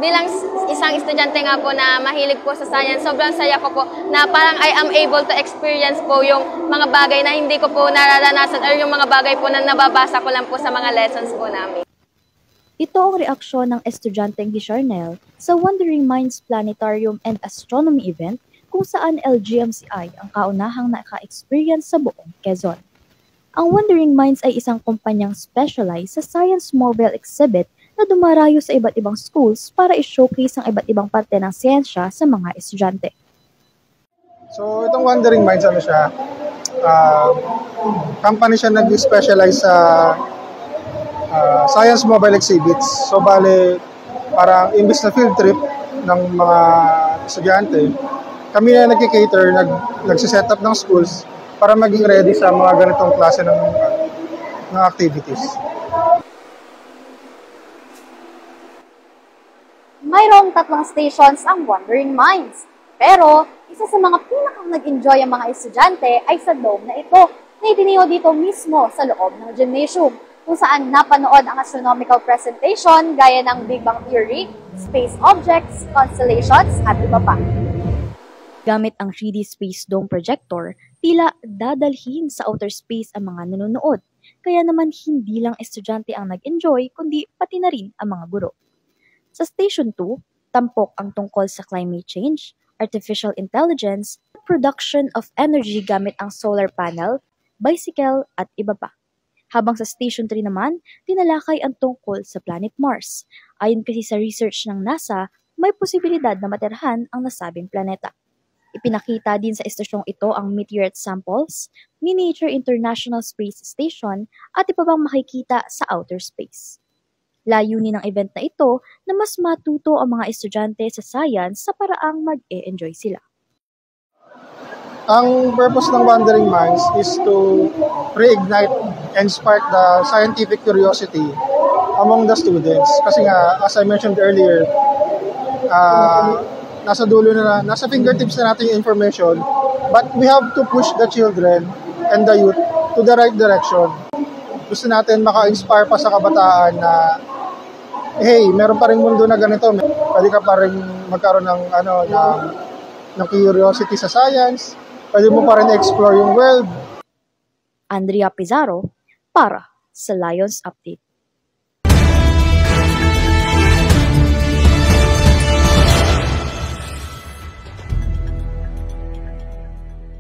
bilang isang estudyante nga po na mahilig po sa science, sobrang saya ko po na parang I am able to experience po yung mga bagay na hindi ko po nararanasan or yung mga bagay po na nababasa ko lang po sa mga lessons po namin. Ito ang reaksyon ng estudyanteng si Charnel sa Wandering Minds Planetarium and Astronomy event kung saan LGMCI ang kaunahang naka-experience sa buong Quezon. Ang Wandering Minds ay isang kumpanyang specialized sa science mobile exhibit na dumarayo sa iba't ibang schools para i-showcase ang iba't ibang parte ng siyensya sa mga estudyante. So itong Wandering Minds, company siya nag-specialize sa science mobile exhibits. So bale, parang imbis na field trip ng mga estudyante, kami na nag-cater, nagsiset up ng schools para maging ready sa mga ganitong klase ng activities. Mayroong 3 stations ang Wandering Minds. Pero, isa sa mga pinakang nag-enjoy ang mga estudyante ay sa dome na ito, na itiniyo dito mismo sa loob ng gymnasium, kung saan napanood ang astronomical presentation gaya ng Big Bang Theory, space objects, constellations, at iba pa. Gamit ang 3D Space Dome projector, tila dadalhin sa outer space ang mga nanonood. Kaya naman hindi lang estudyante ang nag-enjoy, kundi pati na rin ang mga guro. Sa Station 2, tampok ang tungkol sa climate change, artificial intelligence, production of energy gamit ang solar panel, bicycle at iba pa. Habang sa Station 3 naman, tinalakay ang tungkol sa planet Mars. Ayon kasi sa research ng NASA, may posibilidad na materhan ang nasabing planeta. Ipinakita din sa estasyong ito ang meteorite samples, Miniature International Space Station at iba pang makikita sa outer space. Layunin ng event na ito na mas matuto ang mga estudyante sa science sa paraang mag-e-enjoy sila. Ang purpose ng Wandering Minds is to reignite and spark the scientific curiosity among the students. Kasi nga, as I mentioned earlier, nasa dulo na, nasa fingertips na natin yung information, but we have to push the children and the youth to the right direction. Gusto natin maka-inspire pa sa kabataan na, hey, meron pa rin mundo na ganito. Pwede ka pa rin magkaroon ng curiosity sa science. Pwede mo pa rin explore yung world. Andrea Pizarro para sa Lions Update.